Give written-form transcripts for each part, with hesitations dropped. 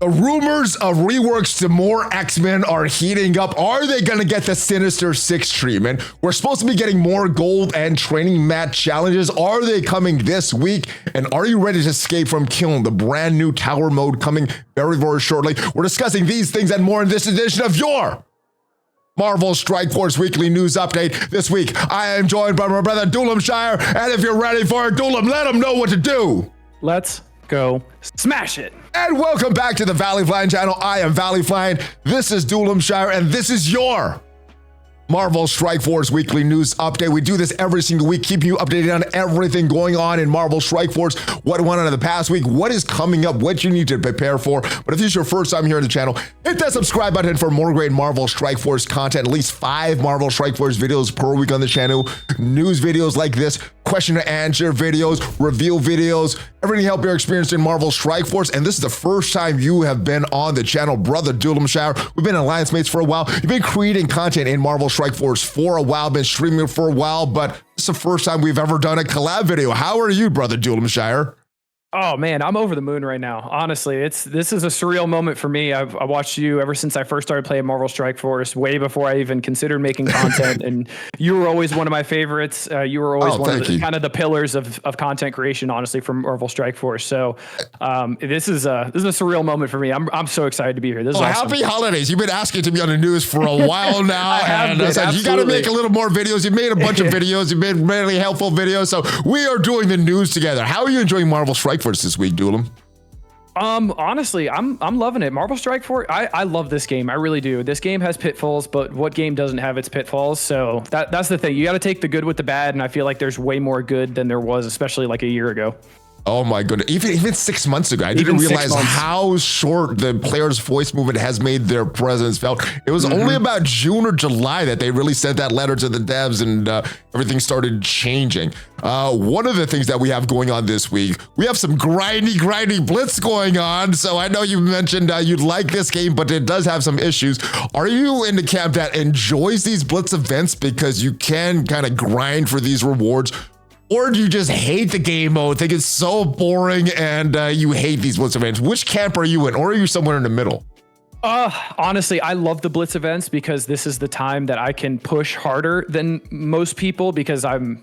The rumors of reworks to more X-Men are heating up. Are they going to get the Sinister Six treatment? We're supposed to be getting more gold and training mat challenges. Are they coming this week? And are you ready to escape from Kyln, the brand new tower mode coming very, very shortly? We're discussing these things and more in this edition of your Marvel Strike Force Weekly News Update. This week, I am joined by my brother Dulomshire. And if you're ready for it, Dulom, let them know what to do. Let's go smash it. And welcome back to the ValleyFlyin channel. I am ValleyFlyin. This is Dulomshire, and this is your Marvel Strike Force Weekly News Update. We do this every single week, keeping you updated on everything going on in Marvel Strike Force, what went on in the past week, what is coming up, what you need to prepare for. But if this is your first time here on the channel, hit that subscribe button for more great Marvel Strike Force content, at least 5 Marvel Strike Force videos per week on the channel, news videos like this, question and answer videos, reveal videos, everything to help your experience in Marvel Strike Force. And this is the first time you have been on the channel, brother Dulomshire. We've been alliance mates for a while. You've been creating content in Marvel Strike Force for a while, been streaming it for a while, but it's the first time we've ever done a collab video. How are you, brother Dulomshire? Oh man, I'm over the moon right now. Honestly, this is a surreal moment for me. I watched you ever since I first started playing Marvel Strike Force, way before I even considered making content. And you were always one of my favorites. You were always one of the kind of the pillars of content creation, honestly, from Marvel Strike Force. So this is a surreal moment for me. I'm so excited to be here. This is awesome. Happy holidays. You've been asking to be on the news for a while now. I have and been, you got to make a little more videos. You made a bunch of videos. You've made really helpful videos. So we are doing the news together. How are you enjoying Marvel Strike Force this week, Dulom? Honestly, I'm loving it. Marvel Strike Force, I love this game. I really do. This game has pitfalls, but what game doesn't have its pitfalls? So that's the thing. You got to take the good with the bad, and I feel like there's way more good than there was, especially like a year ago. Oh my goodness. Even 6 months ago, I didn't realize how short the player's voice movement has made their presence felt. It was only about June or July that they really sent that letter to the devs and everything started changing. One of the things that we have going on this week, we have some grindy Blitz going on. So I know you mentioned you'd like this game, but it does have some issues. Are you in the camp that enjoys these Blitz events because you can kind of grind for these rewards? Or do you just hate the game mode, think it's so boring, and you hate these Blitz events? Which camp are you in, or are you somewhere in the middle? Honestly, I love the Blitz events because this is the time that I can push harder than most people because I'm,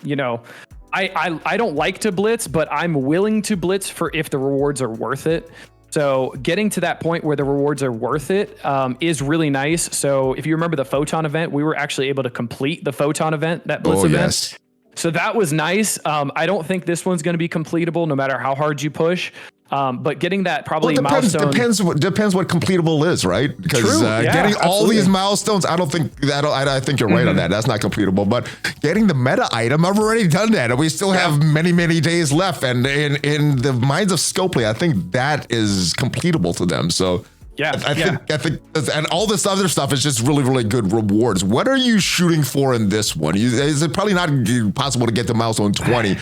I don't like to Blitz, but I'm willing to Blitz for if the rewards are worth it. So getting to that point where the rewards are worth it is really nice. So if you remember the Photon event, we were actually able to complete the Photon event, that Blitz event. Yes. So that was nice. I don't think this one's going to be completable no matter how hard you push. But getting that probably milestone depends what completable is, right? Because getting all these milestones, I think you're right on that. That's not completable. But getting the meta item, I've already done that, and we still have many days left. And in the minds of Scopely, I think that is completable to them. So. Yeah, I think, and all this other stuff is just really good rewards. What are you shooting for in this one? Is it probably not possible to get to milestone 20?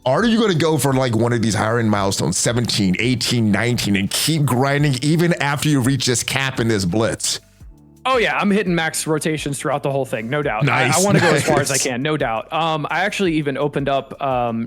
Are you going to go for like one of these higher end milestones, 17, 18, 19, and keep grinding even after you reach this cap in this Blitz? Oh yeah, I'm hitting max rotations throughout the whole thing, no doubt. Nice, I want to go as far as I can, no doubt. I actually even opened up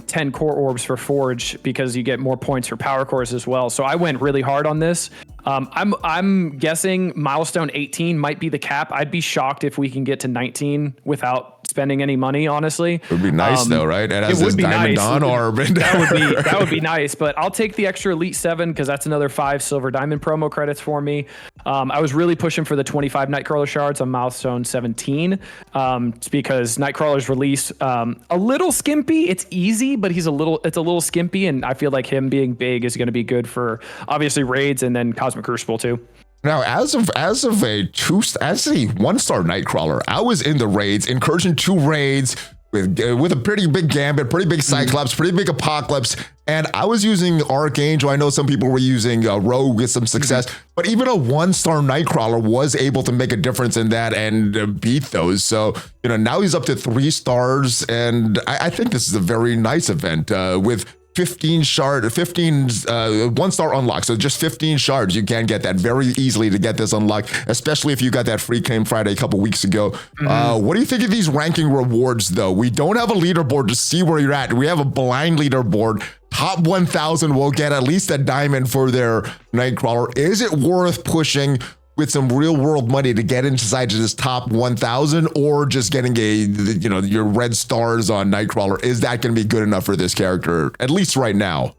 10 core orbs for Forge because you get more points for power cores as well. So I went really hard on this. I'm guessing milestone 18 might be the cap. I'd be shocked if we can get to 19 without spending any money, honestly. It would be nice though, right? And as this Diamond Dawn orb. That would be nice, but I'll take the extra Elite 7 because that's another 5 Silver Diamond promo credits for me. I was really pushing for the 25 Nightcrawler shards on milestone 17 because Nightcrawler's release a little skimpy. It's easy, but it's a little skimpy, and I feel like him being big is going to be good for obviously raids and then Cosmic Crucible too. Now, as of a 1-star Nightcrawler, I was in the raids, Incursion 2 raids with a pretty big Gambit, pretty big Cyclops, pretty big Apocalypse, and I was using Archangel. I know some people were using Rogue with some success, but even a 1-star Nightcrawler was able to make a difference in that and beat those. So, now he's up to 3 stars, and I think this is a very nice event with 15 1-star unlock. So just 15 shards, you can get that very easily to get this unlocked, especially if you got that free claim Friday a couple weeks ago. What do you think of these ranking rewards though? We don't have a leaderboard to see where you're at. We have a blind leaderboard. top 1,000 will get at least a diamond for their Nightcrawler. Is it worth pushing with some real world money to get inside to this top 1,000, or just getting your red stars on Nightcrawler? Is that going to be good enough for this character, at least right now?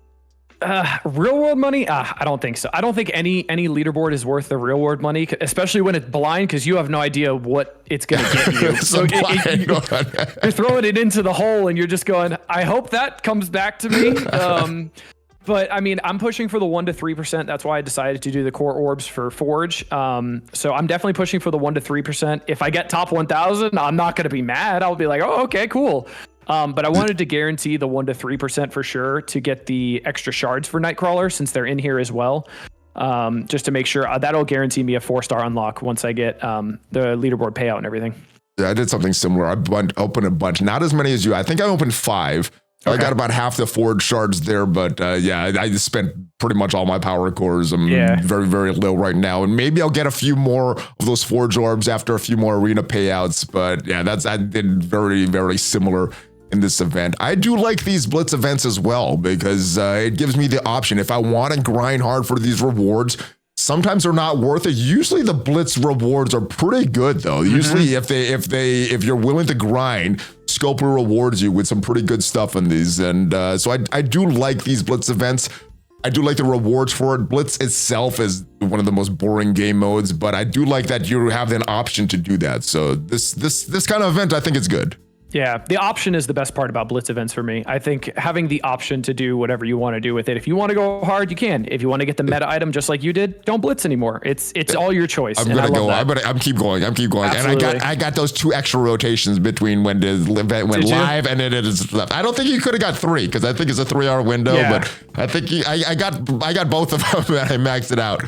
Real world money? I don't think so. I don't think any leaderboard is worth the real world money, especially when it's blind, because you have no idea what it's going to get you. So you're throwing it into the hole and you're just going, I hope that comes back to me. But I mean, I'm pushing for the 1 to 3%. That's why I decided to do the core orbs for Forge. So I'm definitely pushing for the 1 to 3%. If I get top 1,000, I'm not going to be mad. I'll be like, oh, okay, cool. But I wanted to guarantee the 1 to 3% for sure to get the extra shards for Nightcrawler, since they're in here as well. Just to make sure that'll guarantee me a 4-star unlock once I get the leaderboard payout and everything. Yeah, I did something similar. I opened a bunch, not as many as you. I think I opened 5. Okay. I got about half the Forge shards there, but yeah, I just spent pretty much all my power cores. I'm very, very low right now. And maybe I'll get a few more of those Forge orbs after a few more arena payouts. But yeah, I did very, very similar in this event. I do like these Blitz events as well, because it gives me the option. If I want to grind hard for these rewards, sometimes they're not worth it. Usually the Blitz rewards are pretty good though. Usually if you're willing to grind, Scoper rewards you with some pretty good stuff in these. And so I do like these Blitz events. I do like the rewards for it. Blitz itself is one of the most boring game modes, but I do like that you have an option to do that. So this kind of event, I think it's good. Yeah, the option is the best part about Blitz events for me. I think having the option to do whatever you want to do with it. If you want to go hard, you can. If you want to get the meta item just like you did, don't Blitz anymore. It's all your choice. I'm gonna go. I'm keep going. Absolutely. And I got those 2 extra rotations between when the event went live and then it is left. I don't think you could have got 3, because I think it's a 3-hour window. Yeah. But I think I got both of them and I maxed it out.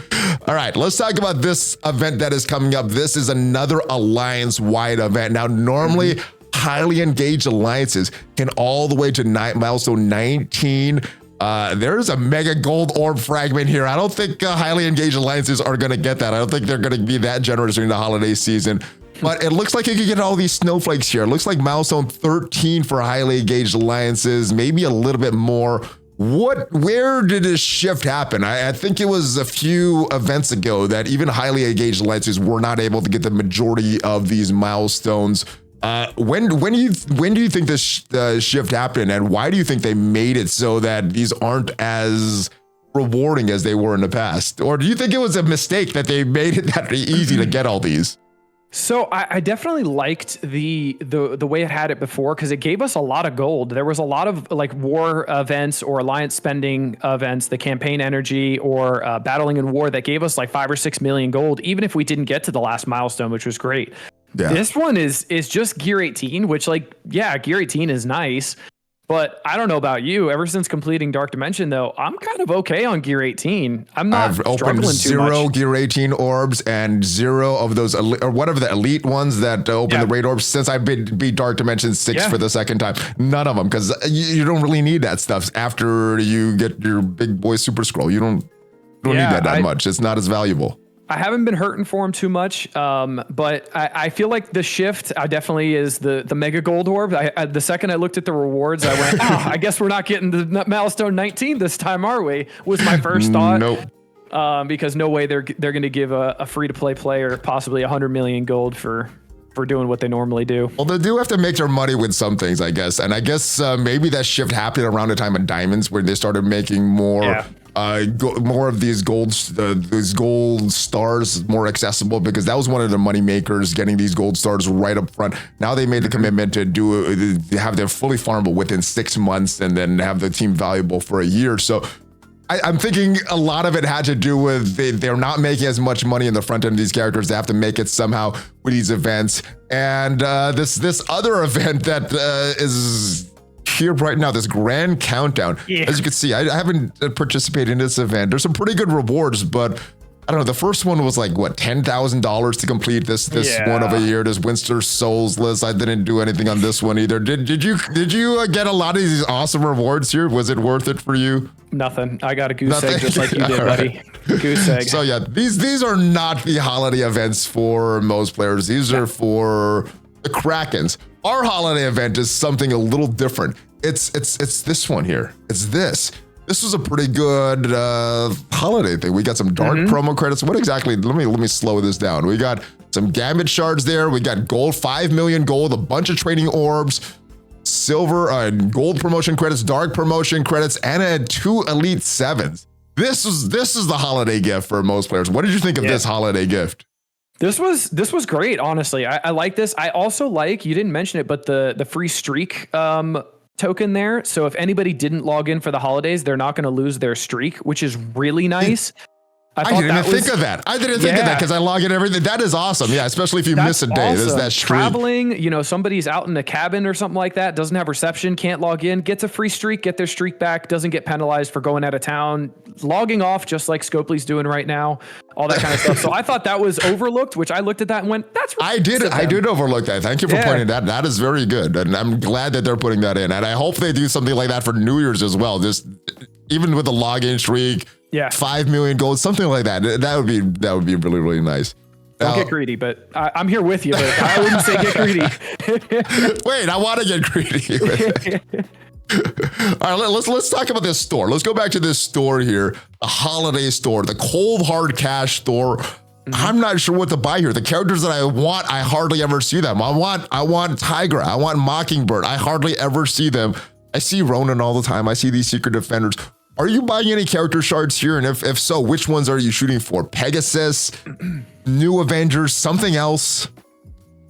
All right, let's talk about this event that is coming up. This is another alliance-wide event. Now, normally, highly engaged alliances can all the way to milestone 19. There's a mega gold orb fragment here. I don't think highly engaged alliances are going to get that. I don't think they're going to be that generous during the holiday season. But it looks like you can get all these snowflakes here. It looks like milestone 13 for highly engaged alliances, maybe a little bit more. Where did this shift happen? I think it was a few events ago that even highly engaged alliances were not able to get the majority of these milestones. When do you think this shift happened, and why do you think they made it so that these aren't as rewarding as they were in the past? Or do you think it was a mistake that they made it that easy to get all these? So I definitely liked the way it had it before, because it gave us a lot of gold. There was a lot of like war events or alliance spending events, the campaign energy or battling in war that gave us like 5 or 6 million gold, even if we didn't get to the last milestone, which was great. Yeah. This one is just gear 18, which gear 18 is nice, but I don't know about you. Ever since completing Dark Dimension, though, I'm kind of okay on gear 18. I've opened 0 gear 18 orbs and 0 of those or whatever the elite ones that open the raid orbs since I've beat Dark Dimension 6 for the second time. None of them, because you don't really need that stuff after you get your big boy super-skrull. You don't need that much. It's not as valuable. I haven't been hurting for him too much, but I feel like the shift definitely is the mega gold orb. The second I looked at the rewards, I went, I guess we're not getting the milestone 19 this time, are we? Was my first thought. Nope. Because no way they're going to give a free-to-play player possibly 100 million gold for doing what they normally do. Well, they do have to make their money with some things, I guess. And I guess maybe that shift happened around the time of Diamonds, where they started making more of these gold stars more accessible, because that was one of the money makers, getting these gold stars right up front. Now they made the commitment to have them fully farmable within 6 months, and then have the team valuable for a year. So I'm thinking a lot of it had to do with they're not making as much money in the front end of these characters. They have to make it somehow with these events. And this other event that is here right now, this grand countdown. Yeah. As you can see, I haven't participated in this event. There's some pretty good rewards, but I don't know. The first one was like what, $10,000 to complete this one of a year. This Winster Souls list. I didn't do anything on this one either. Did you get a lot of these awesome rewards here? Was it worth it for you? Nothing. I got a goose egg just like you did, buddy. Goose egg. So yeah, these are not the holiday events for most players. These are for the Krakens. Our holiday event is something a little different. it's this one here. It's this. This was a pretty good holiday thing. We got some dark promo credits. What exactly? Let me slow this down. We got some Gambit shards there. We got gold, 5 million gold, a bunch of trading orbs, silver and gold promotion credits, dark promotion credits, and 2 elite 7s. This is the holiday gift for most players. What did you think of this holiday gift? This was great, honestly. I like this. I also like, you didn't mention it, but the free streak token there. So if anybody didn't log in for the holidays, they're not going to lose their streak, which is really nice. I didn't even think of that. I didn't think of that because I log in everything. That is awesome. Yeah, especially if you miss a day. There's that streak. Traveling, you know, somebody's out in a cabin or something like that, doesn't have reception, can't log in, gets a free streak, get their streak back, doesn't get penalized for going out of town, logging off just like Scopely's doing right now, all that kind of stuff. So I thought that was overlooked, which I looked at that and went, that's I did overlook that. Thank you for pointing that. That is very good. And I'm glad that they're putting that in. And I hope they do something like that for New Year's as well. Just even with the login streak. 5 million gold, something like that. That would be really, really nice. Don't get greedy, but I'm here with you. But I wouldn't say get greedy. Wait, I want to get greedy. All right, let's talk about this store. Let's go back to this store here, the holiday store, the cold hard cash store. I'm not sure what to buy here. The characters that I want, I hardly ever see them. I want Tigra. I want Mockingbird. I hardly ever see them. I see Ronan all the time. I see these secret defenders. Are you buying any character shards here? And if so, which ones are you shooting for? Pegasus, New Avengers, something else?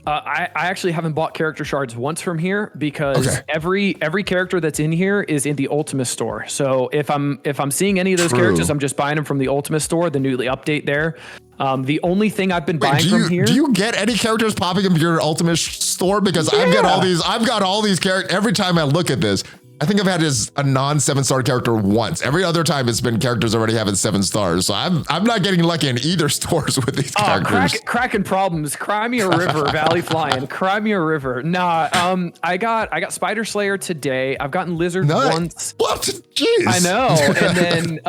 I actually haven't bought character shards once from here because every character that's in here is in the Ultimate store. So if I'm seeing any of those characters, I'm just buying them from the Ultimate store, the newly update there. The only thing I've been buying from here. Do you get any characters popping up in your Ultimate store? Because I've got all these characters. Every time I look at this, I think I've had a non-7-star character once. Every other time it's been characters already having 7 stars. So I'm not getting lucky in either stores with these characters. Cracking problems. Cry me a river, ValleyFlyin. Cry me a river. Nah, I got Spider Slayer today. I've gotten Lizard once. What? Jeez. I know. And then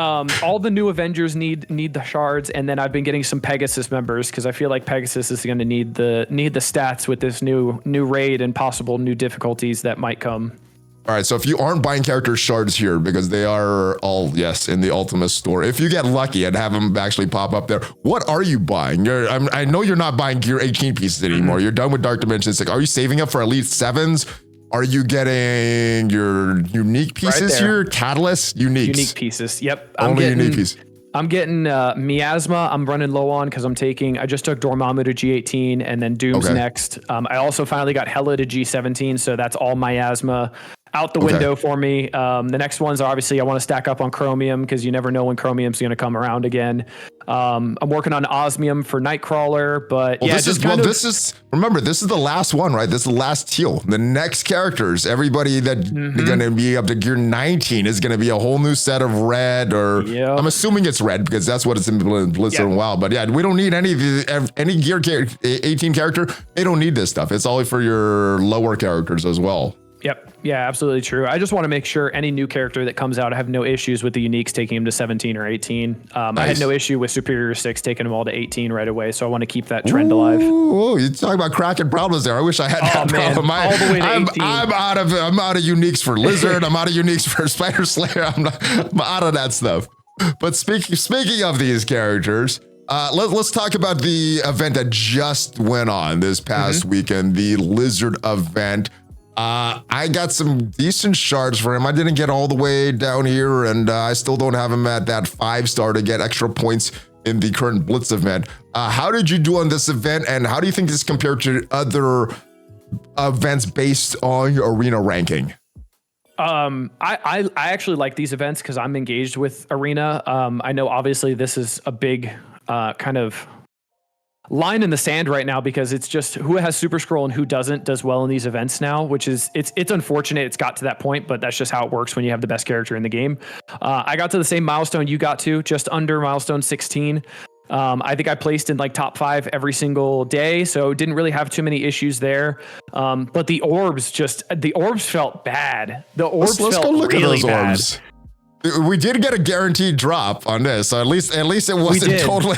all the new Avengers need the shards, and then I've been getting some Pegasus members because I feel like Pegasus is going to need the stats with this new raid and possible new difficulties that might come. All right, so if you aren't buying character shards here, because they are all, in the Ultimate store, if you get lucky and have them actually pop up there, what are you buying? I know you're not buying Gear 18 pieces anymore. You're done with Dark Dimension 6. Are you saving up for Elite 7s? Are you getting your unique pieces here? Catalyst? Uniques? Unique pieces, yep. Unique pieces. I'm getting Miasma. I'm running low on because I just took Dormammu to G18 and then Doom's next. I also finally got Hela to G17, so that's all Miasma out the window for me. The next ones are obviously I want to stack up on Chromium because you never know when Chromium's going to come around again. I'm working on Osmium for Nightcrawler, but this is the last one, right? This is the last teal. The next characters, everybody that's going to be up to Gear 19 is going to be a whole new set of red, or I'm assuming it's red because that's what it's in Blitz and WoW. But we don't need any Gear 18 character. They don't need this stuff. It's all for your lower characters as well. Yep. Yeah, absolutely true. I just want to make sure any new character that comes out, I have no issues with the uniques taking him to 17 or 18. I had no issue with Superior 6 taking them all to 18 right away. So I want to keep that trend alive. Oh, you're talking about cracking problems there. I wish I had that problem. All the way to 18. I'm out of uniques for Lizard. I'm out of uniques for Spider Slayer. I'm out of that stuff. But speaking of these characters, let's talk about the event that just went on this past weekend, the Lizard event. I got some decent shards for him. I didn't get all the way down here, and I still don't have him at that 5-star to get extra points in the current Blitz event. How did you do on this event, and how do you think this compared to other events based on your arena ranking? I actually like these events because I'm engaged with arena. I know obviously this is a big kind of line in the sand right now because it's just who has super-skrull and who doesn't does well in these events now, which is it's unfortunate it's got to that point, but that's just how it works when you have the best character in the game. I got to the same milestone you got to, just under milestone 16. I think I placed in like top 5 every single day, so didn't really have too many issues there. But the orbs felt bad. The orbs felt go look really at those bad. Orbs. We did get a guaranteed drop on this, so at least it wasn't totally.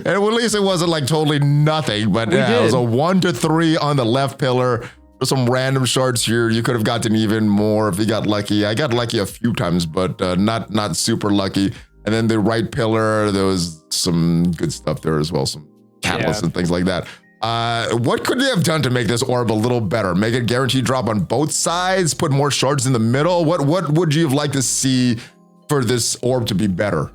At least it wasn't like totally nothing. But it was a 1 to 3 on the left pillar. some random shards here. You could have gotten even more if you got lucky. I got lucky a few times, but not super lucky. And then the right pillar, there was some good stuff there as well, some catalysts and things like that. What could they have done to make this orb a little better? Make it guaranteed drop on both sides, put more shards in the middle? What would you have liked to see for this orb to be better?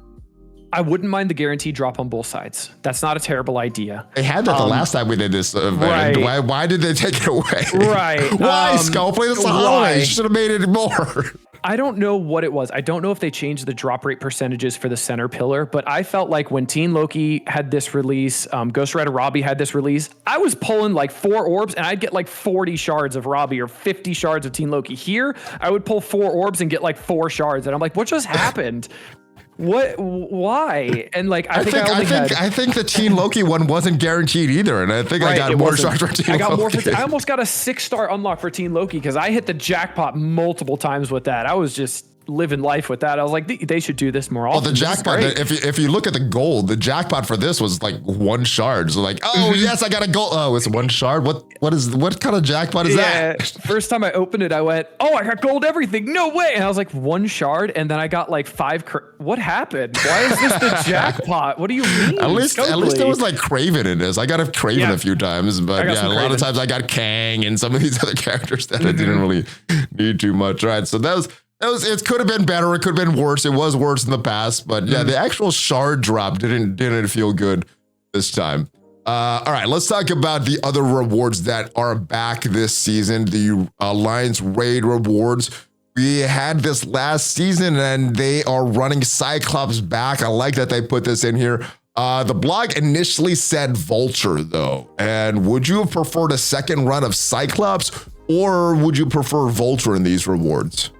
I wouldn't mind the guaranteed drop on both sides. That's not a terrible idea. They had that the last time we did this event. Right. Why did they take it away? Right. Why, Skullplay? It's a holiday. You should have made it more. I don't know what it was. I don't know if they changed the drop rate percentages for the center pillar, but I felt like when Teen Loki had this release, Ghost Rider Robbie had this release, I was pulling like 4 orbs and I'd get like 40 shards of Robbie or 50 shards of Teen Loki. Here, I would pull 4 orbs and get like 4 shards. And I'm like, what just happened? Why? And like, I think the Teen Loki one wasn't guaranteed either. And I think I got more shards for Teen Loki. I almost got a 6-star unlock for Teen Loki because I hit the jackpot multiple times with that. I was just living life with that. I was like, they should do this more often. Well, the jackpot, if you look at the gold, the jackpot for this was like 1 shard. So like, oh yes, I got a gold. Oh, it's 1 shard. What kind of jackpot is that? First time I opened it, I went, oh, I got gold everything. No way. And I was like 1 shard. And then I got like 5. What happened? Why is this the jackpot? What do you mean? At least there was like Craven in this. I got a Craven a few times, but yeah, a lot of times I got Kang and some of these other characters that I didn't really need too much. Right. So it could have been better. It could have been worse. It was worse in the past, but yeah, the actual shard drop didn't feel good this time. All right, let's talk about the other rewards that are back this season. The Alliance Raid rewards. We had this last season and they are running Cyclops back. I like that they put this in here. The blog initially said Vulture though. And would you have preferred a second run of Cyclops or would you prefer Vulture in these rewards?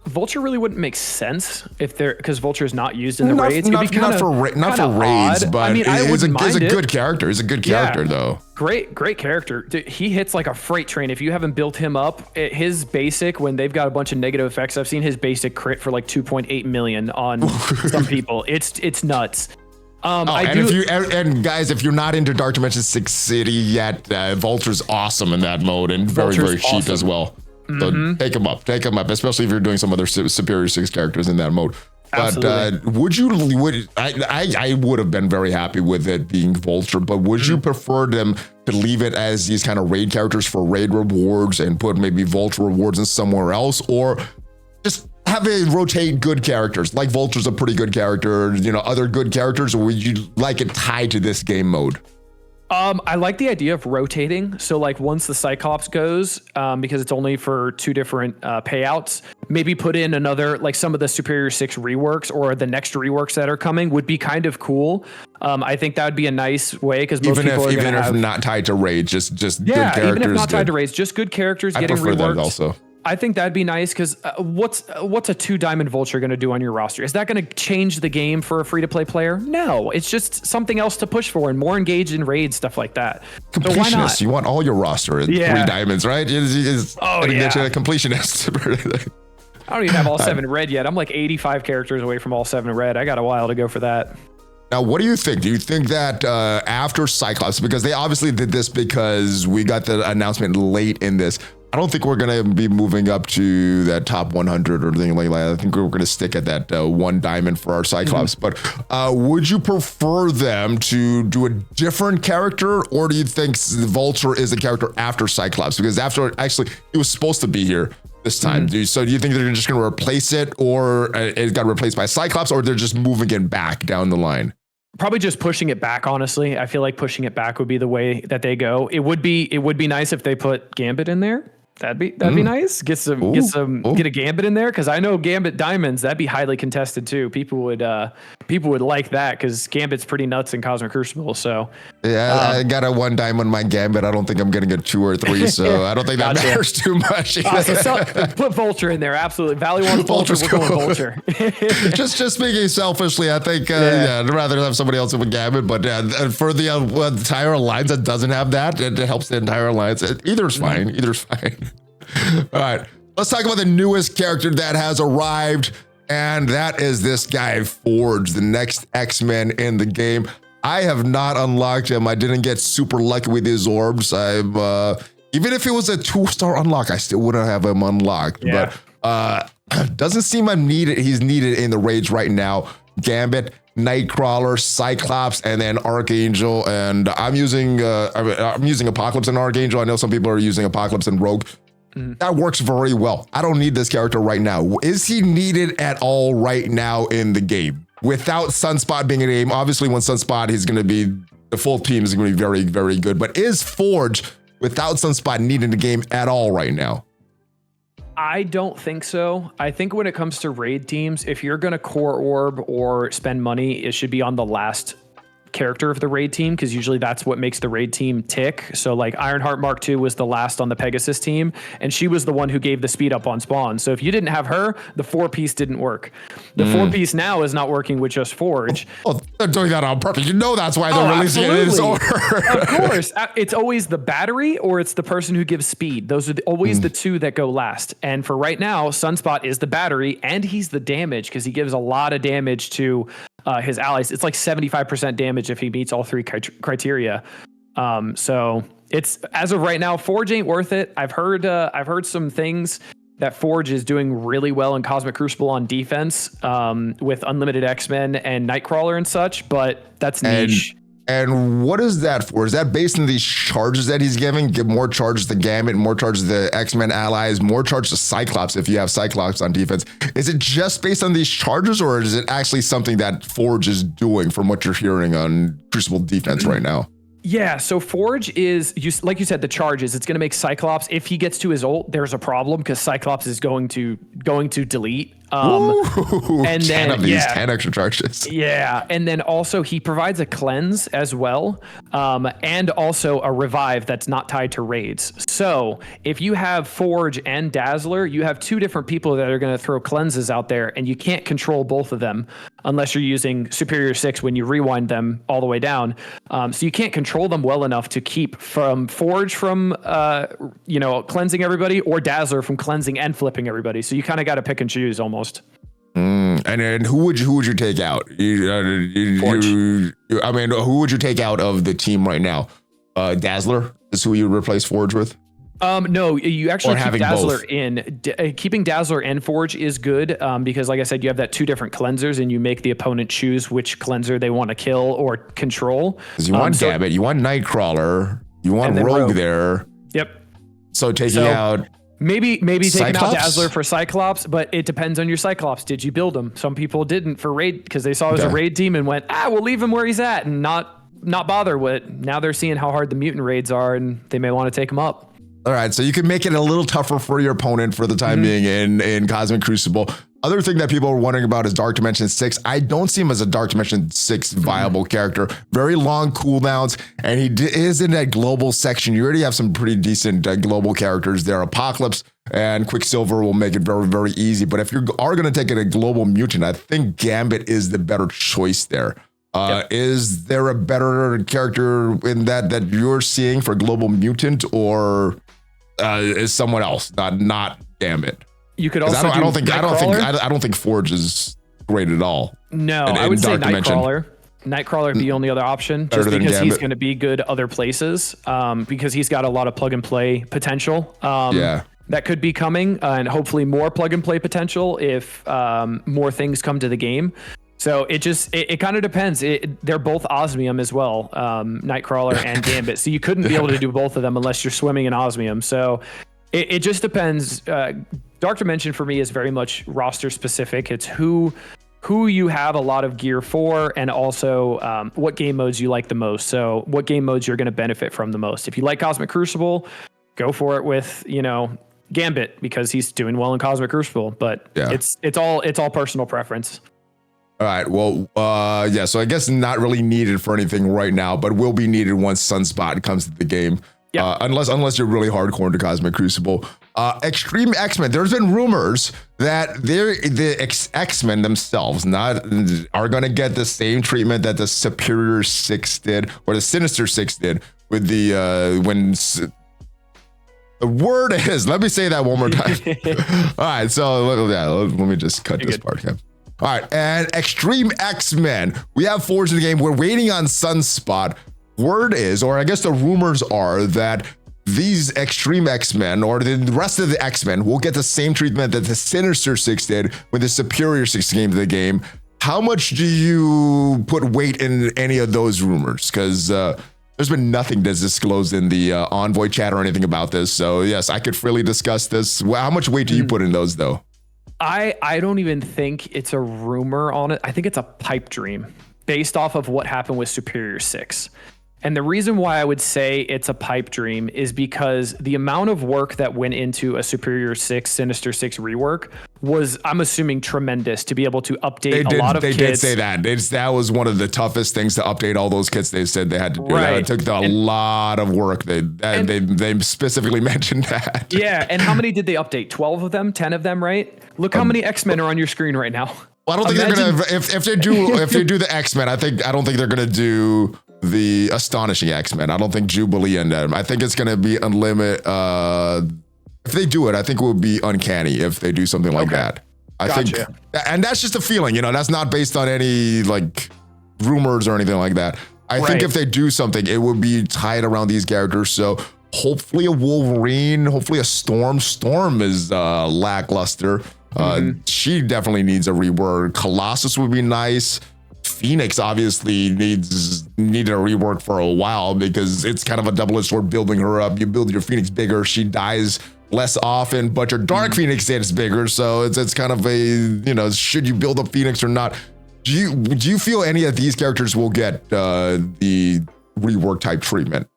Vulture really wouldn't make sense because Vulture is not used in the raids. Not for raids, odd. but I mean, he's a good character. He's a good character though. Great character. Dude, he hits like a freight train. If you haven't built him up, his basic, when they've got a bunch of negative effects, I've seen his basic crit for like 2.8 million on some people. It's nuts. Guys, if you're not into Dark Dimension 6 City yet, Vulture's awesome in that mode and very cheap as well. So take him up, especially if you're doing some other Superior 6 characters in that mode. But I would have been very happy with it being Vulture, but would you prefer them to leave it as these kind of raid characters for raid rewards and put maybe Vulture rewards in somewhere else, or just have it rotate good characters? Like Vulture's a pretty good character, other good characters, or would you like it tied to this game mode? I like the idea of rotating. So like once the Cyclops goes, because it's only for 2 different payouts, maybe put in another, like some of the Superior 6 reworks or the next reworks that are coming would be kind of cool. I think that would be a nice way because most people are even if not tied to raids, just good characters. Even if not tied to raids, just good characters getting reworked. Also. I think that'd be nice because what's a 2 diamond Vulture going to do on your roster? Is that going to change the game for a free-to-play player? No, it's just something else to push for and more engaged in raids, stuff like that. Completionist, so why not? You want all your roster in 3 diamonds, right? Get you a completionist. I don't even have all 7 red yet. I'm like 85 characters away from all 7 red. I got a while to go for that. Now, what do you think? Do you think that after Cyclops, because they obviously did this because we got the announcement late in this, I don't think we're going to be moving up to that top 100 or anything like that. I think we're going to stick at that 1 diamond for our Cyclops. But would you prefer them to do a different character, or do you think Vulture is a character after Cyclops? Because actually, he was supposed to be here this time. So do you think they're just going to replace it, or it got replaced by Cyclops, or they're just moving it back down the line? Probably just pushing it back, honestly. I feel like pushing it back would be the way that they go. It would be nice if they put Gambit in there. That'd be nice. Get a Gambit in there, because I know Gambit diamonds, that'd be highly contested too. People would like that because Gambit's pretty nuts in Cosmic Crucible. So I got a 1 diamond on my Gambit. I don't think I'm gonna get 2 or 3, so I don't think that matters too much. Put Vulture in there, absolutely. Valley wants Vulture, we're going Vulture. just speaking selfishly, I think I'd rather have somebody else with Gambit, but for the entire alliance that doesn't have that, it helps the entire alliance. Either's fine. All right, let's talk about the newest character that has arrived, and that is this guy, Forge, the next X-Men in the game. I have not unlocked him. I didn't get super lucky with his orbs. Even if it was a 2-star unlock, I still wouldn't have him unlocked. Yeah. But doesn't seem he's needed in the raids right now. Gambit, Nightcrawler, Cyclops, and then Archangel. And I'm using Apocalypse and Archangel. I know some people are using Apocalypse and Rogue. That works very well. I don't need this character right now. Is he needed at all right now in the game? Without Sunspot being in the game, obviously when Sunspot is going to be, the full team is going to be very, very good. But is Forge without Sunspot needed in the game at all right now? I don't think so. I think when it comes to raid teams, if you're going to core orb or spend money, it should be on the last character of the raid team, because usually that's what makes the raid team tick. So like Ironheart Mark II was the last on the Pegasus team, and she was the one who gave the speed up on spawn. So if you didn't have her, the 4-piece didn't work. The 4-piece now is not working with just Forge. Oh, they're doing that on purpose. You know that's why they're releasing it in this order. Of course. It's always the battery or it's the person who gives speed. Those are always the two that go last. And for right now, Sunspot is the battery and he's the damage, because he gives a lot of damage to his allies. It's like 75% damage if he meets all 3 criteria. So it's, as of right now, Forge ain't worth it. I've heard some things that Forge is doing really well in Cosmic Crucible on defense, with Unlimited X-Men and Nightcrawler and such, but that's niche. And what is that for? Is that based on these charges that he's giving? Give more charges to Gambit, more charges to X-Men allies, more charges to Cyclops if you have Cyclops on defense. Is it just based on these charges, or is it actually something that Forge is doing from what you're hearing on Crucible defense right now? Yeah, so Forge is, like you said, the charges. It's going to make Cyclops, if he gets to his ult, there's a problem, because Cyclops is going to delete. And then 10 extra charges. Yeah, and then also he provides a cleanse as well, and also a revive that's not tied to raids. So if you have Forge and Dazzler, you have 2 different people that are going to throw cleanses out there, and you can't control both of them unless you're using Superior 6 when you rewind them all the way down. So you can't control them well enough to keep from Forge from cleansing everybody, or Dazzler from cleansing and flipping everybody. So you kind of got to pick and choose almost. And then who would you take out? Forge. Who would you take out of the team right now? Dazzler is who you replace Forge with? No, you actually keep Dazzler both. in. Keeping Dazzler and Forge is good, because like I said, you have that 2 different cleansers, and you make the opponent choose which cleanser they want to kill or control. Because you want Gambit, you want Nightcrawler, you want Rogue there. Yep. So taking out... Maybe taking Cyclops? out Dazzler for Cyclops, but it depends on your Cyclops. Did you build him? Some people didn't for raid, because they saw it was a raid team and went, we'll leave him where he's at and not bother with it. Now they're seeing how hard the mutant raids are, and they may want to take him up. All right, so you can make it a little tougher for your opponent for the time being in Cosmic Crucible. Other thing that people are wondering about is Dark Dimension 6. I don't see him as a Dark Dimension 6 viable character. Very long cooldowns, and he is in that global section. You already have some pretty decent global characters there. Apocalypse and Quicksilver will make it very, very easy. But if you are going to take it a global mutant, I think Gambit is the better choice there. Is there a better character in that you're seeing for global mutant, or is someone else not Gambit? You could also I don't think Forge is great at all. No, I would say Nightcrawler. Nightcrawler would be the only other option, just because he's going to be good other places, because he's got a lot of plug and play potential. That could be coming, and hopefully more plug and play potential if more things come to the game. So it kind of depends. They're both osmium as well, Nightcrawler and Gambit. So you couldn't be able to do both of them unless you're swimming in osmium. So it just depends. Dark Dimension for me is very much roster specific. It's who you have a lot of gear for, and also what game modes you like the most. So what game modes you're going to benefit from the most. If you like Cosmic Crucible, go for it with Gambit, because he's doing well in Cosmic Crucible. But it's all personal preference. All right. Well, so I guess not really needed for anything right now, but will be needed once Sunspot comes to the game. Yeah. Unless you're really hardcore into Cosmic Crucible. Extreme X-Men. There's been rumors that the X-Men themselves are going to get the same treatment that the Superior 6 did, or the Sinister 6 did with the the word is. Let me say that one more time. All right. So let me just cut this part. Okay. All right, and Extreme X-Men. We have Forge in the game. We're waiting on Sunspot. Word is, or I guess the rumors are, that these Extreme X-Men or the rest of the X-Men will get the same treatment that the Sinister Six did when the Superior Six came to the game. How much do you put weight in any of those rumors? Because there's been nothing that's disclosed in the Envoy chat or anything about this. So yes, I could freely discuss this. Well, how much weight do you put in those though? I don't even think it's a rumor on it. I think it's a pipe dream based off of what happened with Superior 6. And the reason why I would say it's a pipe dream is because the amount of work that went into a Superior 6, Sinister 6 rework was, I'm assuming, tremendous to be able to update a lot of kits. They did say that. That was one of the toughest things to update all those kits they said they had to do. Right. It took a lot of work. They specifically mentioned that. Yeah, and how many did they update? 12 of them? 10 of them, right? Look how many X-Men are on your screen right now. Well, I don't think they're gonna, if they do the X-Men, I don't think they're gonna do the Astonishing X-Men. I don't think Jubilee and them. I think it's going to be unlimited. If they do it, I think it would be uncanny if they do something like that. I think, and that's just a feeling, that's not based on any like rumors or anything like that. I think if they do something, it would be tied around these characters. So hopefully a Wolverine, hopefully a Storm. Storm is lackluster. She definitely needs a rework. Colossus would be nice. Phoenix obviously needed a rework for a while because it's kind of a double-edged sword building her up. You build your Phoenix bigger, she dies less often, but your Dark Phoenix gets bigger, so it's kind of a, should you build up Phoenix or not? Do you feel any of these characters will get the rework type treatment?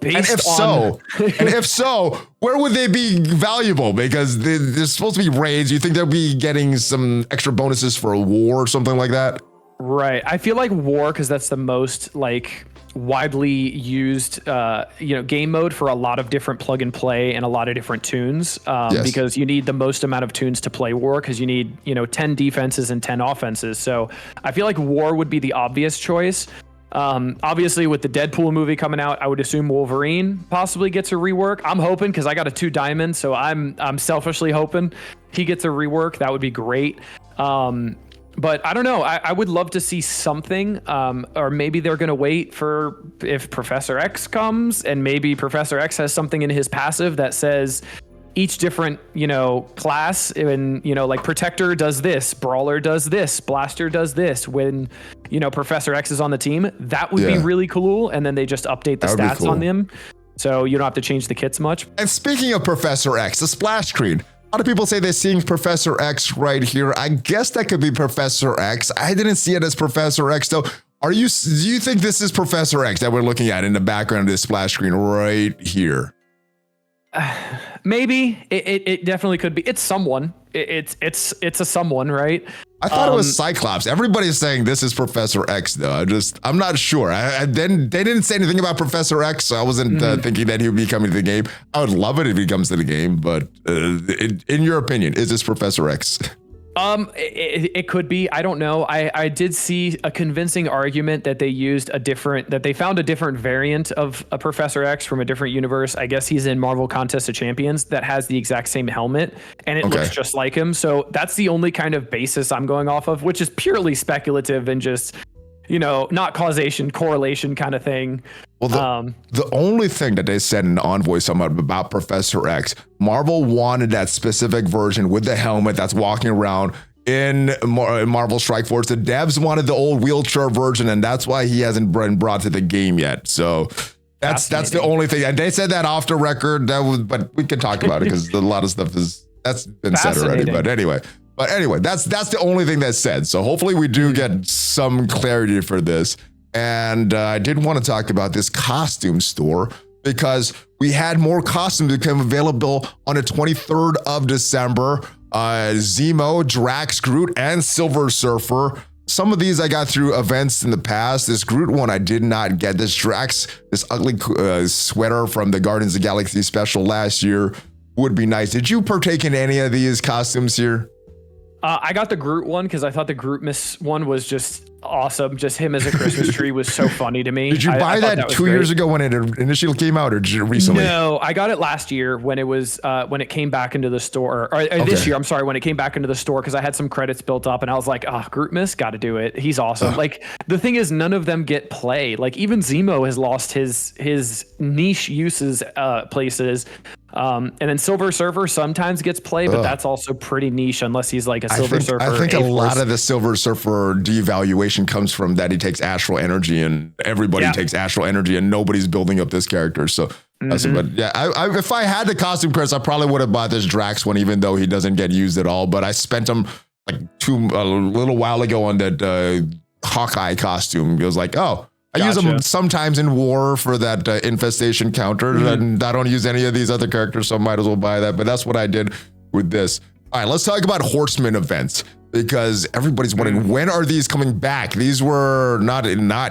And if so, where would they be valuable? Because there's supposed to be raids. You think they'll be getting some extra bonuses for a war or something like that? Right. I feel like war, because that's the most like widely used, game mode for a lot of different plug and play and a lot of different tunes. Because you need the most amount of tunes to play war, because you need 10 defenses and 10 offenses. So I feel like war would be the obvious choice. Obviously with the Deadpool movie coming out, I would assume Wolverine possibly gets a rework. I'm hoping, because I got a 2 diamond, so I'm selfishly hoping he gets a rework. That would be great. But I don't know. I would love to see something, or maybe they're going to wait for if Professor X comes, and maybe Professor X has something in his passive that says each different, class, and, like Protector does this, Brawler does this, Blaster does this. When, Professor X is on the team, that would be really cool. And then they just update the stats on them, so you don't have to change the kits much. And speaking of Professor X, the splash screen. A lot of people say they're seeing Professor X right here. I guess that could be Professor X. I didn't see it as Professor X though. Do you think this is Professor X that we're looking at in the background of this splash screen right here? Maybe it definitely could be. It's someone. It's a someone, right? I thought it was Cyclops. Everybody's saying this is Professor X, though. I'm not sure. They didn't say anything about Professor X, so I wasn't thinking that he would be coming to the game. I would love it if he comes to the game, but in your opinion, is this Professor X? It could be. I don't know. I did see a convincing argument that they found a different variant of a Professor X from a different universe. I guess he's in Marvel Contest of Champions that has the exact same helmet, and it looks just like him. So that's the only kind of basis I'm going off of, which is purely speculative and just, not causation, correlation kind of thing. Well, the only thing that they said in Envoy about Professor X, Marvel wanted that specific version with the helmet that's walking around in Marvel Strike Force. The devs wanted the old wheelchair version, and that's why he hasn't been brought to the game yet. So that's the only thing. And they said that off the record. But we can talk about it because a lot of stuff that's been said already. But anyway, that's the only thing that's said. So hopefully we do get some clarity for this. And I did want to talk about this costume store because we had more costumes become available on the 23rd of December. Zemo, Drax, Groot, and Silver Surfer. Some of these I got through events in the past. This Groot one I did not get. This Drax, this ugly sweater from the Guardians of the Galaxy special last year would be nice. Did you partake in any of these costumes here? I got the Groot one because I thought the Groot Miss one was just awesome. Just him as a Christmas tree was so funny to me. Did you buy that 2 years ago when it initially came out, or did you recently? No, I got it last year when it was when it came back into the store, or this year. I'm sorry, when it came back into the store because I had some credits built up and I was like, oh, Groot Miss, got to do it. He's awesome. Like the thing is, none of them get play. Like even Zemo has lost his niche uses places. And then Silver Surfer sometimes gets play, but that's also pretty niche unless he's like a Silver Surfer. I think a lot of the Silver Surfer devaluation comes from that he takes astral energy, and everybody takes astral energy, and nobody's building up this character. So, but yeah, if I had the costume credits, I probably would have bought this Drax one, even though he doesn't get used at all. But I spent them like a little while ago on that Hawkeye costume. It was like, oh. I use them sometimes in war for that infestation counter, and I don't use any of these other characters, so I might as well buy that. But that's what I did with this. All right, let's talk about Horsemen events, because everybody's wondering, when are these coming back? These were not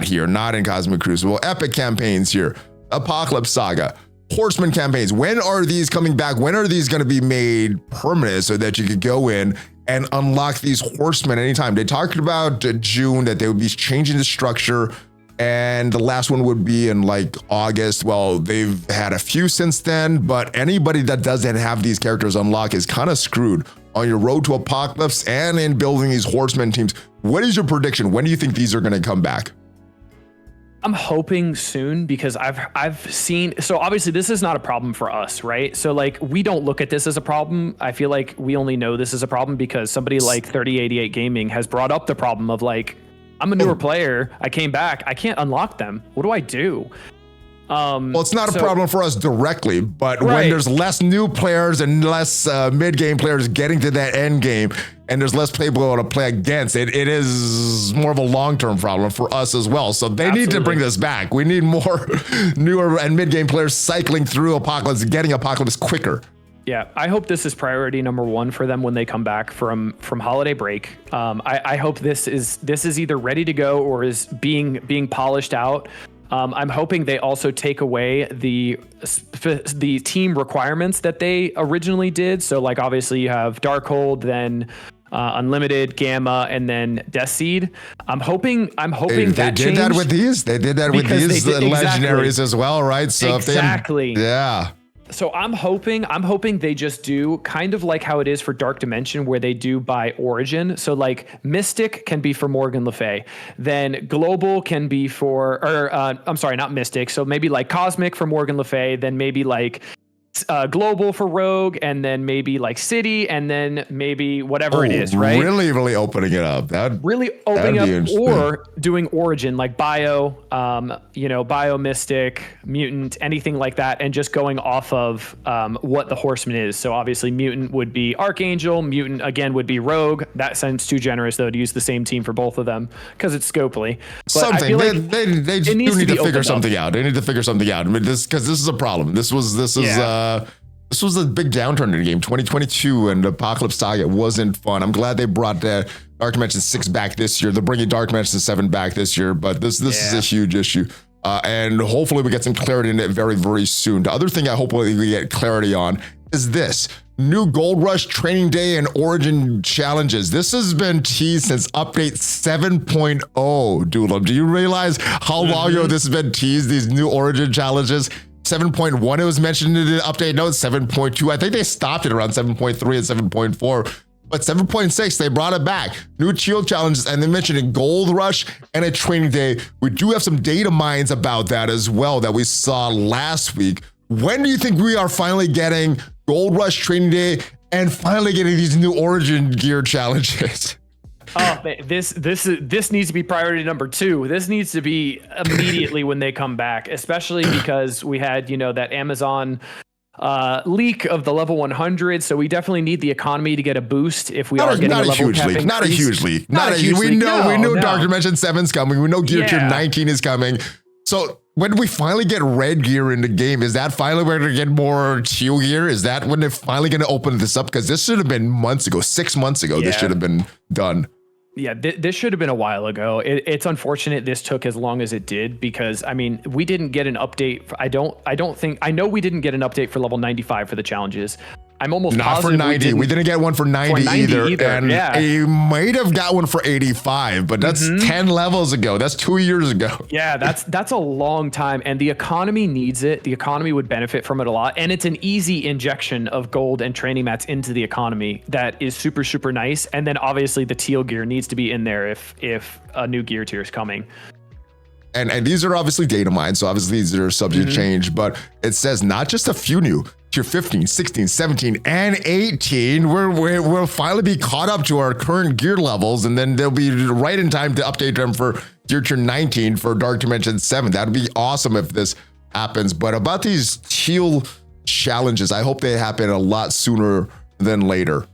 here, not in Cosmic Crucible. Epic campaigns here, Apocalypse Saga, Horsemen campaigns. When are these coming back? When are these going to be made permanent so that you could go in and unlock these Horsemen anytime? They talked about June, that they would be changing the structure, and the last one would be in like August. Well, they've had a few since then, but anybody that doesn't have these characters unlocked is kind of screwed on your road to Apocalypse and in building these Horsemen teams. What is your prediction? When do you think these are going to come back? I'm hoping soon, because I've seen, so obviously this is not a problem for us, right? So like we don't look at this as a problem. I feel like we only know this is a problem because somebody like 3088 Gaming has brought up the problem of like, I'm a newer player. I came back. I can't unlock them. What do I do? Well, it's not a problem for us directly, but when there's less new players and less mid-game players getting to that end game, and there's less people to play against, it is more of a long-term problem for us as well. So they need to bring this back. We need more newer and mid-game players cycling through Apocalypse, getting Apocalypse quicker. Yeah, I hope this is priority number one for them when they come back from holiday break. I hope this is either ready to go or is being polished out. I'm hoping they also take away the team requirements that they originally did. So like obviously you have Darkhold, then Unlimited, Gamma, and then Death Seed. I'm hoping they did that with these. They did that with these legendaries as well, right? So exactly. Yeah. So I'm hoping they just do kind of like how it is for Dark Dimension, where they do by origin. So like Mystic can be for Morgan Le Fay, then Global can be for, I'm sorry, not Mystic. So maybe like Cosmic for Morgan Le Fay, then maybe like Global for Rogue, and then maybe like City, and then maybe whatever it is, right? Really opening it up. Really opening up, or doing Origin like Bio, Bio Mystic, Mutant, anything like that, and just going off of what the Horseman is. So obviously Mutant would be Archangel, Mutant again would be Rogue. That sounds too generous though to use the same team for both of them because it's scopely. But I feel like they do need to figure something out. They need to figure something out. I mean, this is a problem. This was a big downturn in the game. 2022 and Apocalypse Saga wasn't fun. I'm glad they brought Dark Dimension 6 back this year. They're bringing Dark Dimension 7 back this year, but this is a huge issue. And hopefully we get some clarity in it very, very soon. The other thing I hope we get clarity on is this. New Gold Rush Training Day and Origin challenges. This has been teased since update 7.0, Dulam. Do you realize how long ago this has been teased, these new Origin challenges? 7.1, it was mentioned in the update notes. 7.2, I think they stopped it around 7.3 and 7.4. But 7.6, they brought it back. New shield challenges, and they mentioned a Gold Rush and a Training Day. We do have some data mines about that as well that we saw last week. When do you think we are finally getting Gold Rush Training Day and finally getting these new Origin gear challenges? Oh, this needs to be priority number 2. This needs to be immediately when they come back, especially because we had, that Amazon leak of the level 100. So we definitely need the economy to get a boost if we are getting a level cap increase. Not a huge leak. We know Dark Dimension 7's coming. We know Gear Tier 19 is coming. So when we finally get red gear in the game, is that finally we're going to get more teal gear? Is that when they're finally going to open this up? Because this should have been months ago, 6 months ago. This should have been done. Yeah, this should have been a while ago. It's unfortunate this took as long as it did because, I mean, we didn't get an update. I know we didn't get an update for level 95 for the challenges. I'm almost not for positive 90. We didn't get one for 90, either. And you might have got one for 85, but that's 10 levels ago. That's 2 years ago. Yeah, that's a long time, and the economy needs it. The economy would benefit from it a lot, and it's an easy injection of gold and training mats into the economy that is super, super nice. And then obviously the teal gear needs to be in there if a new gear tier is coming. And these are obviously data mines, so obviously these are subject to change, but it says not just a few new, tier 15, 16, 17, and 18. We'll finally be caught up to our current gear levels, and then they'll be right in time to update them for gear tier 19 for Dark Dimension 7. That'd be awesome if this happens. But about these teal challenges, I hope they happen a lot sooner than later.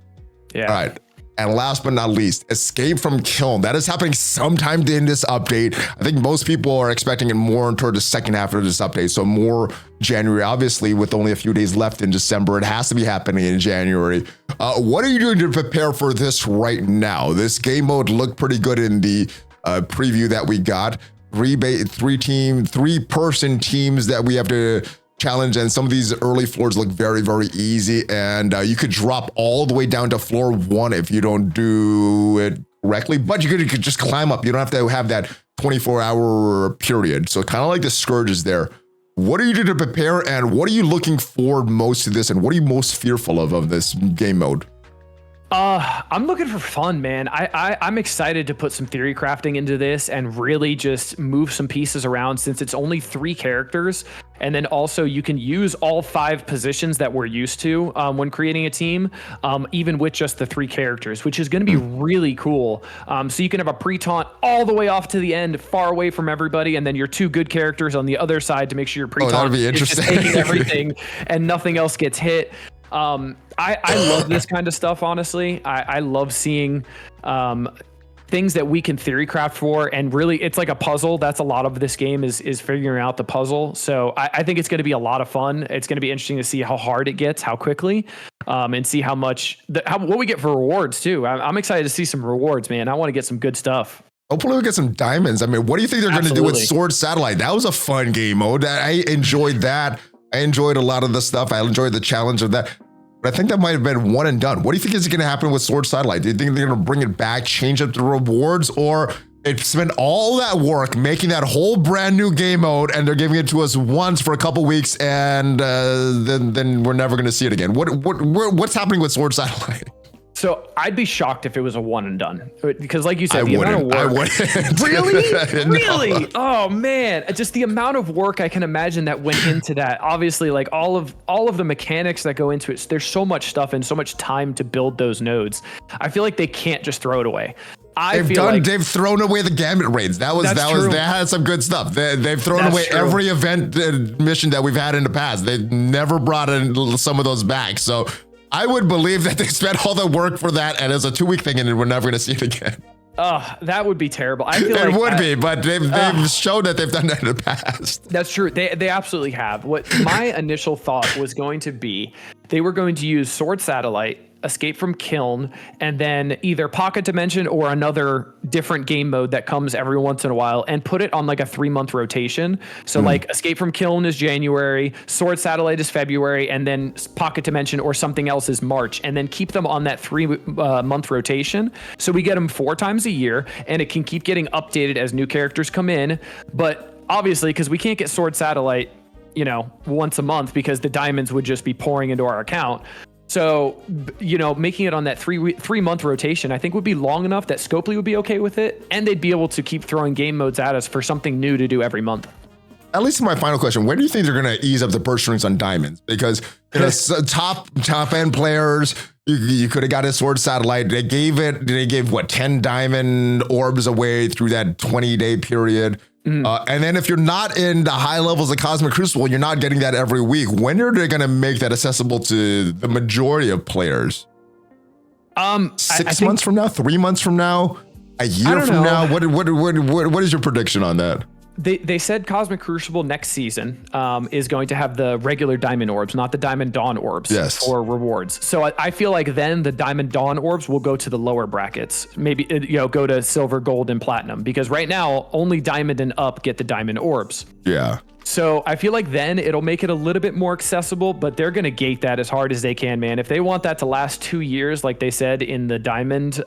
Yeah. All right. And last but not least, Escape from Kyln. That is happening sometime in this update. I think most people are expecting it more toward the second half of this update. So more January, obviously, with only a few days left in December. It has to be happening in January. What are you doing to prepare for this right now? This game mode looked pretty good in the preview that we got. Three-person teams that we have to challenge, and some of these early floors look very, very easy, and you could drop all the way down to floor 1 if you don't do it correctly, but you could just climb up. You don't have to have that 24-hour period. So kind of like the Scourge is there. What are you doing to prepare, and what are you looking for most to this, and what are you most fearful of this game mode? I'm looking for fun, man. I'm excited to put some theory crafting into this and really just move some pieces around, since it's only 3 characters. And then also you can use all 5 positions that we're used to when creating a team, even with just the 3 characters, which is going to be really cool. So you can have a pre-taunt all the way off to the end, far away from everybody, and then your 2 good characters on the other side to make sure your pre-taunt is just taking everything and nothing else gets hit. I love this kind of stuff, honestly. I love seeing things that we can theory craft for, and really it's like a puzzle. That's a lot of this game is figuring out the puzzle. So I think it's going to be a lot of fun. It's going to be interesting to see how hard it gets, how quickly, and see how much, what we get for rewards too. I'm excited to see some rewards, man. I want to get some good stuff. Hopefully we get some diamonds. I mean, what do you think they're going to do with Sword Satellite? That was a fun game mode. I enjoyed that. I enjoyed a lot of the stuff. I enjoyed the challenge of that. But I think that might have been one and done. What do you think is going to happen with Sword Satellite? Do you think they're going to bring it back, change up the rewards, or they spent all that work making that whole brand new game mode and they're giving it to us once for a couple weeks, and then we're never going to see it again? What's happening with Sword Satellite? So I'd be shocked if it was a one and done, because like you said, amount of work. I wouldn't. Really? No. Really? Oh man, just the amount of work I can imagine that went into that. Obviously, like all of the mechanics that go into it. There's so much stuff and so much time to build those nodes. I feel like they can't just throw it away. They've thrown away the Gambit raids. They had some good stuff. They've thrown away every event mission that we've had in the past. They've never brought in some of those back. So I would believe that they spent all the work for that, and it's a 2-week thing, and we're never going to see it again. That would be terrible. I feel it would be, but they've shown that they've done that in the past. That's true. They absolutely have. What my initial thought was going to be, they were going to use Sword Satellite, Escape from Kiln, and then either Pocket Dimension or another different game mode that comes every once in a while, and put it on like a 3-month rotation. So like Escape from Kiln is January, Sword Satellite is February, and then Pocket Dimension or something else is March, and then keep them on that 3-month rotation. So we get them 4 times a year, and it can keep getting updated as new characters come in. But obviously, because we can't get Sword Satellite, once a month, because the diamonds would just be pouring into our account. So, making it on that 3-month rotation, I think would be long enough that Scopely would be okay with it, and they'd be able to keep throwing game modes at us for something new to do every month. At least my final question, where do you think they're going to ease up the purse strings on diamonds? Because top end players, you could have got a Sword Satellite. They gave 10 diamond orbs away through that 20-day period. And then if you're not in the high levels of Cosmic Crucible, you're not getting that every week. When are they going to make that accessible to the majority of players? 6 months from now, 3 months from now, a year from now? What is your prediction on that? They said Cosmic Crucible next season is going to have the regular Diamond Orbs, not the Diamond Dawn Orbs for rewards. So I feel like then the Diamond Dawn Orbs will go to the lower brackets. Maybe go to Silver, Gold, and Platinum, because right now only Diamond and up get the Diamond Orbs. Yeah. So I feel like then it'll make it a little bit more accessible, but they're going to gate that as hard as they can, man. If they want that to last 2 years, like they said in the Diamond,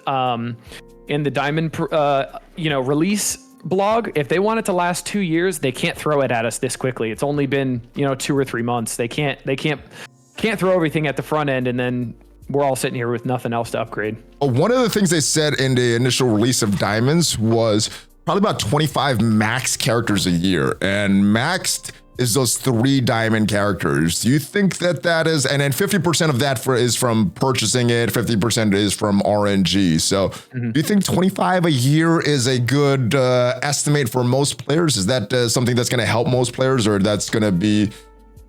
release blog, if they want it to last 2 years, they can't throw it at us this quickly. It's only been, 2 or 3 months. They can't throw everything at the front end and then we're all sitting here with nothing else to upgrade. One of the things they said in the initial release of Diamonds was probably about 25 max characters a year, and maxed is those 3 diamond characters. Do you think that is, and then 50% of that is from purchasing it, 50% is from RNG. So do you think 25 a year is a good estimate for most players? Is that something that's going to help most players, or that's going to be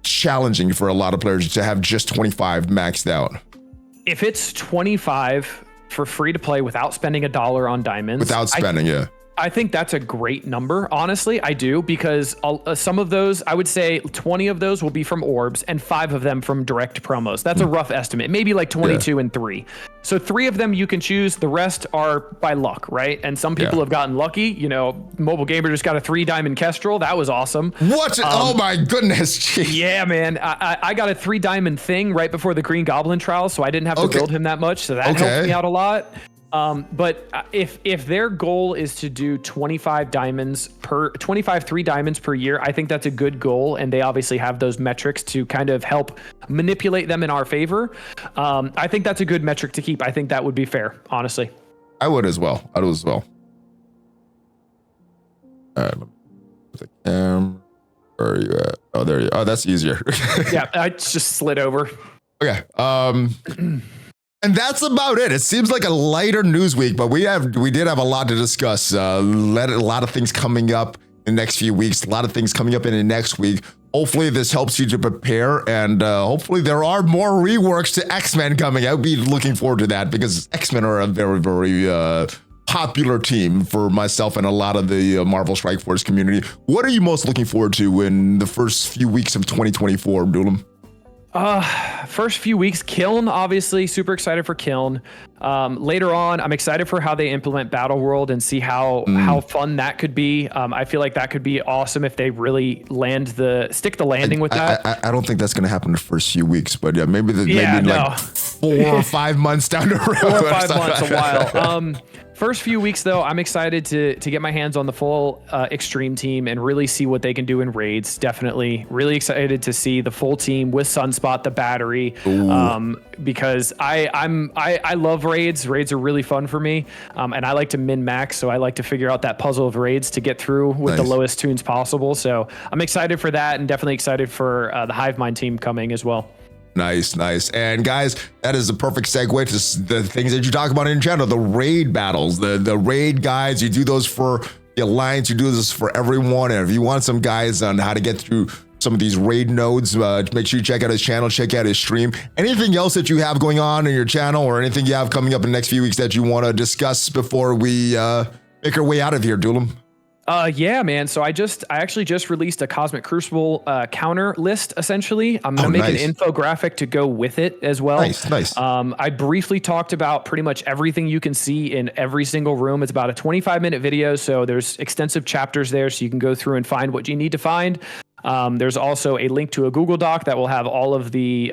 challenging for a lot of players to have just 25 maxed out? If it's 25 for free to play without spending $1 on diamonds, without spending, yeah. I think that's a great number. Honestly, I do, because some of those, I would say 20 of those will be from orbs and 5 of them from direct promos. That's a rough estimate, maybe like 22 and 3. So 3 of them you can choose. The rest are by luck, right? And some people have gotten lucky. Mobile Gamer just got a 3 diamond Kestrel. That was awesome. What? Oh my goodness. Jeez. Yeah, man. I got a 3 diamond thing right before the Green Goblin trial, so I didn't have to build him that much. So that helped me out a lot. But if their goal is to do 25 3 diamonds per year, I think that's a good goal. And they obviously have those metrics to kind of help manipulate them in our favor. I think that's a good metric to keep. I think that would be fair, honestly. I would as well. All right. Let me put the camera. Where are you at? Oh, there you are. Oh, that's easier. Yeah, I just slid over. Okay. And that's about it. It seems like a lighter news week, but we did have a lot to discuss. A lot of things coming up in the next few weeks, a lot of things coming up in the next week. Hopefully this helps you to prepare, and hopefully there are more reworks to X-Men coming. I'll be looking forward to that, because X-Men are a very, very popular team for myself and a lot of the Marvel Strike Force community. What are you most looking forward to in the first few weeks of 2024, Dulum? First few weeks, Kiln, obviously super excited for Kiln. Later on, I'm excited for how they implement Battle World and see how fun that could be. I feel like that could be awesome if they really stick the landing with that. I don't think that's going to happen the first few weeks, but yeah, maybe like 4 or 5 months down the road. 4 or 5 months, a while. First few weeks, though, I'm excited to get my hands on the full Extreme team and really see what they can do in raids. Definitely really excited to see the full team with Sunspot, the battery, because I love raids. Raids are really fun for me, and I like to min-max, so I like to figure out that puzzle of raids to get through with the lowest tunes possible. So I'm excited for that, and definitely excited for the Hive Mind team coming as well. Nice. And guys, that is the perfect segue to the things that you talk about in your channel, the raid battles, the raid guides. You do those for the Alliance, you do this for everyone. And if you want some guys on how to get through some of these raid nodes, make sure you check out his channel, check out his stream. Anything else that you have going on in your channel, or anything you have coming up in the next few weeks that you want to discuss before we make our way out of here, Dulum? Yeah, man. So I actually just released a Cosmic Crucible counter list. Essentially, I'm gonna make an infographic to go with it as well. Nice. I briefly talked about pretty much everything you can see in every single room. It's about a 25-minute video, so there's extensive chapters there, so you can go through and find what you need to find. There's also a link to a Google Doc that will have all of the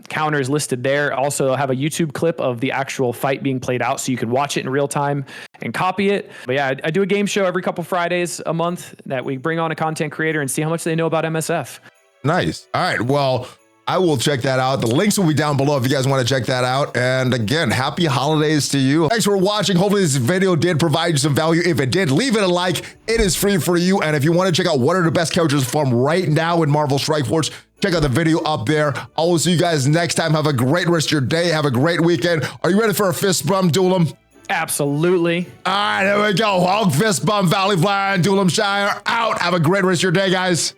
counters listed there. Also, I'll have a YouTube clip of the actual fight being played out, so you can watch it in real time and copy it. But yeah, I do a game show every couple Fridays a month that we bring on a content creator and see how much they know about MSF. Nice. All right. Well, I will check that out. The links will be down below if you guys want to check that out. And again, happy holidays to you. Thanks for watching. Hopefully this video did provide you some value. If it did, leave it a like. It is free for you. And if you want to check out what are the best characters from right now in Marvel Strike Force, check out the video up there. I will see you guys next time. Have a great rest of your day. Have a great weekend. Are you ready for a fist bump, Dulum? Absolutely. All right, here we go. Hulk fist bump, ValleyFlyin, Dulomshire out. Have a great rest of your day, guys.